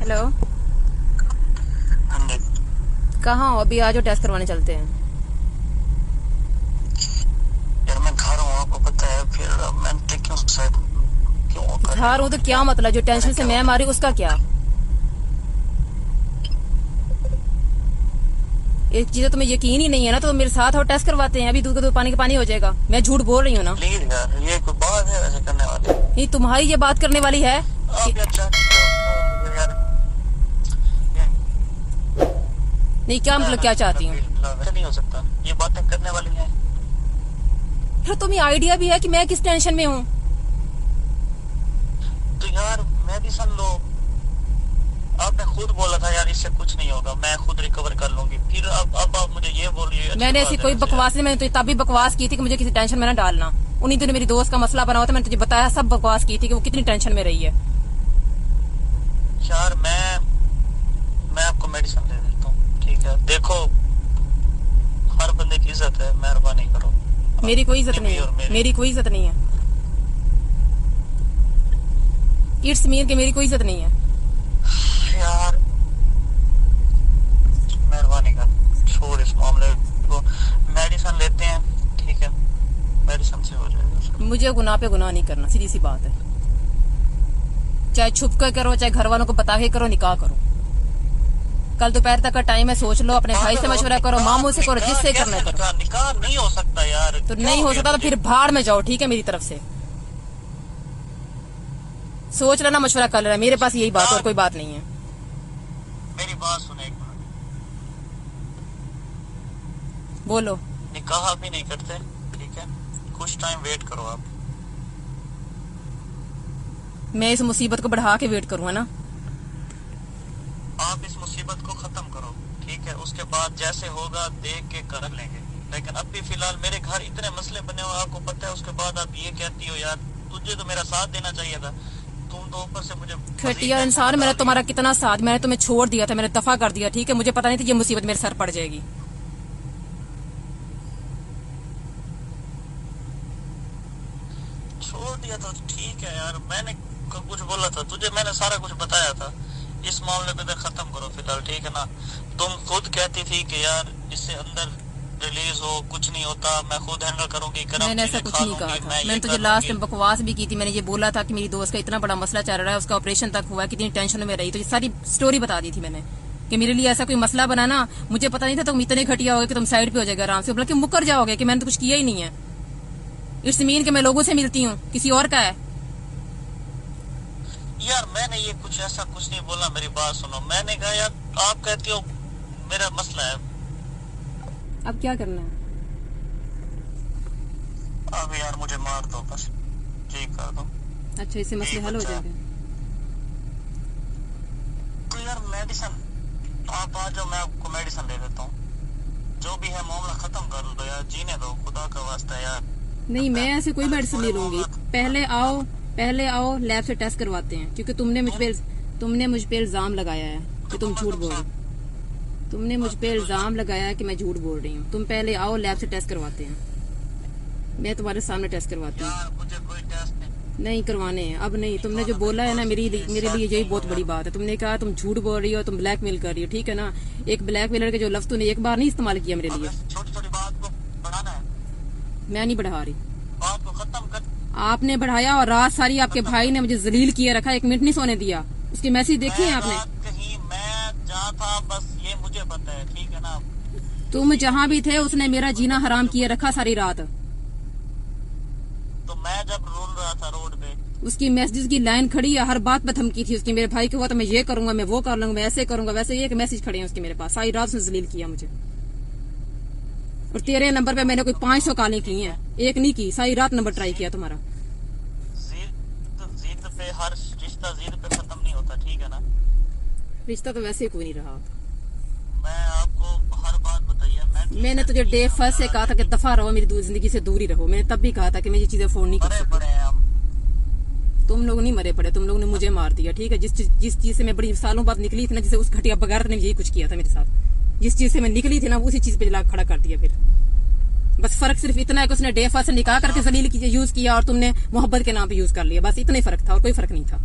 Hello, कहाँ हो अभी? आज टेस्ट करवाने चलते हैं। यार मैं घर हूँ, आपको पता है, फिर मैं क्यों घर हूँ तो क्या मतलब? जो टेंशन से मैं मारी उसका क्या? एक चीज तुम्हें यकीन ही नहीं है ना, तो मेरे साथ और टेस्ट करवाते हैं। अभी दूध का दूध पानी का पानी हो जाएगा। मैं झूठ बोल रही हूँ ना? प्लीज यार, ये कोई बात है वैसे करने वाली? ये तुम्हारी ये बात करने वाली है? आप यार यार नहीं, क्या मतलब क्या चाहती हूँ? नहीं हो सकता, ये बातें करने वाली हैं। फिर तुम्हें आइडिया भी है कि मैं किस टेंशन में हूँ? तो यार मेडिसिन लो। आपने खुद बोला था यार इससे कुछ नहीं होगा, मैं खुद रिकवर कर लूंगी। फिर अब आप मुझे ये बोल रही है। मैंने ऐसी कोई बकवास नहीं, मैंने तो तभी बकवास की थी कि मुझे किसी टेंशन में ना डालना। उन्हीं दिनों मेरी दोस्त का मसला बना हुआ था, मैंने तुझे बताया, सब बकवास की थी कि वो कितनी टेंशन में रही है। यार मैं आपको मेडिसिन दे देता हूँ, ठीक है? देखो, हर बंदे की इज्जत है, मेहरबानी करो। मेरी कोई इज्जत नहीं है, मेरी कोई इज्जत नहीं है। इट्स मीन के मेरी कोई इज्जत नहीं है। यार मेहरबानी कर, छोड़ इस मामले को, मेडिसिन लेते हैं, ठीक है? मेडिसिन से हो जाएगा। मुझे गुनाह पे गुनाह नहीं करना, सीधी सी बात है। चाहे छुप कर करो, चाहे घर वालों को बता के करो, निकाह करो। कल दोपहर तक का टाइम है, सोच लो, अपने भाई से मशवरा करो, मामू से करो, जिससे करना करो। निकाह नहीं हो सकता यार। तो नहीं हो सकता तो फिर भाड़ में जाओ, ठीक है? मेरी तरफ से सोच लेना, मशवरा कर लेना। मेरे पास यही बात और कोई बात नहीं है। मेरी बात सुने एक मिनट। बोलो। निकाह भी नहीं करते, ठीक है? कुछ टाइम वेट करो आप। मैं इस मुसीबत को बढ़ा के वेट करूँ, है ना? आप इस मुसीबत को खत्म करो, ठीक है? उसके बाद जैसे होगा देख के कर लेंगे। लेकिन अभी फिलहाल मेरे घर इतने मसले बने हुए, आपको पता है। उसके बाद आप ये कहती हो यार, तुझे तो मेरा साथ देना चाहिए था, तुम तो ऊपर से मुझे घटिया इंसान। मैंने तुम्हारा कितना साथ, मैंने तुम्हें छोड़ दिया था, मैंने दफा कर दिया, ठीक है? मुझे पता नहीं था ये मुसीबत मेरे सर पड़ जाएगी। छोड़ दिया तो ठीक है यार, मैंने कुछ बोला था तुझे? मैंने सारा कुछ बताया था। इस मामले पे तो खत्म करो फिलहाल, ठीक है ना? तुम खुद कहती थी कि यार इससे अंदर रिलीज हो, कुछ नहीं होता, मैं खुद हैंडल करूंगी। मैंने ऐसा कुछ नहीं कहा था। मैंने तुझे लास्ट टाइम बकवास भी की थी। मैंने ये बोला था कि मेरी दोस्त का इतना बड़ा मसला चल रहा है, उसका ऑपरेशन तक हुआ है, कितनी टेंशन में रही, तो ये सारी स्टोरी बता दी थी मैंने कि मेरे लिए ऐसा कोई मसला बना ना। मुझे पता नहीं था तुम इतने घटिया होगे कि तुम साइड पे हो जाएगा आराम से, बल्कि मुकर जाओगे कि मैंने तो कुछ किया ही नहीं है। इट्स मीन के मैं लोगों से मिलती हूँ, किसी और का है। यार मैंने ये कुछ ऐसा कुछ नहीं बोला, मेरी बात सुनो। मैंने कहा यार, आप कहती हो मेरा मसला है। अब क्या करना है? अब यार मुझे मार दो, बस ठीक कर दो। अच्छा, इससे मसले हल हो जाएंगे? तो यार मेडिसिन आप आ जाओ, मैं आपको मेडिसिन दे देता हूँ। जो भी है मामला खत्म कर लो यार, जीने दो, खुदा का वास्ता यार। नहीं, मैं ऐसे कोई मेडिसिन नहीं लूंगी। पहले आओ लैब से टेस्ट करवाते हैं, क्योंकि तुमने मुझ पे इल्जाम लगाया है कि तुम झूठ बोल रहे हो। तुमने मुझ पे इल्जाम लगाया है कि मैं झूठ बोल रही हूँ। तुम पहले आओ, लैब से टेस्ट करवाते हैं। मैं तुम्हारे सामने टेस्ट करवाती हूँ। मुझे कोई टेस्ट नहीं करवाने हैं, अब नहीं। तुमने जो बोला है ना, मेरे लिए यही बहुत बड़ी बात है। तुमने कहा तुम झूठ बोल रही हो, तुम ब्लैकमेल कर रही हो, ठीक है ना? एक ब्लैकमेलर के जो लफ्ज तूने एक बार नहीं इस्तेमाल किया मेरे लिए। छोटी छोटी बात को बढ़ाना है। मैं नहीं बढ़ा रही, बात को खत्म कर। आपने बढ़ाया। और रात सारी आपके भाई ने मुझे जलील किए रखा, एक मिनट नहीं सोने दिया। उसके मैसेज देखे हैं आपने? कहीं मैं जहाँ था बस ये मुझे पता है, ठीक है ना? तुम जहाँ भी थे उसने मेरा जीना हराम किए रखा सारी रात। तो मैं जब रोल रहा था रोड पे, उसकी मैसेज की लाइन खड़ी है, हर बात पे धमकी थी उसकी। मेरे भाई को हुआ तो मैं ये करूंगा, मैं वो कर लूंगा, मैं ऐसे करूंगा, वैसे। एक मैसेज खड़े हैं उसके मेरे पास, सारी रात उसने जलील किया मुझे। और तेरे नंबर पे मैंने कोई 500 कॉलें की हैं, एक नहीं की। सारी रात नंबर ट्राई किया तुम्हारा। जिद पे हर रिश्ता जिद पे खत्म नहीं होता, ठीक है ना? रिश्ता तो वैसे ही कोई नहीं रहा। मैं आपको हर बात बताइए। मैंने तुझे डे फर्स्ट से कहा था कि दफा रहो, मेरी जिंदगी से दूर ही रहो। मैंने तब भी कहा था कि मैं ये चीजें अफोर्ड नहीं कर सकती। तुम लोग नहीं मरे पड़े, तुम लोग ने मुझे मार दिया, ठीक है? जिस चीज से मैं बड़ी सालों बाद निकली थी ना, जिसे उस घटिया बगैर ने यही कुछ किया था मेरे साथ। जिस चीज से मैं निकली थी ना, उसी चीज पे खड़ा कर दिया। फिर बस फर्क सिर्फ इतना है कि उसने डे फर्स्ट से निकाह करके जलील यूज किया और तुमने मोहब्बत के नाम पे यूज कर लिया। बस इतना ही फर्क था और कोई फर्क नहीं था।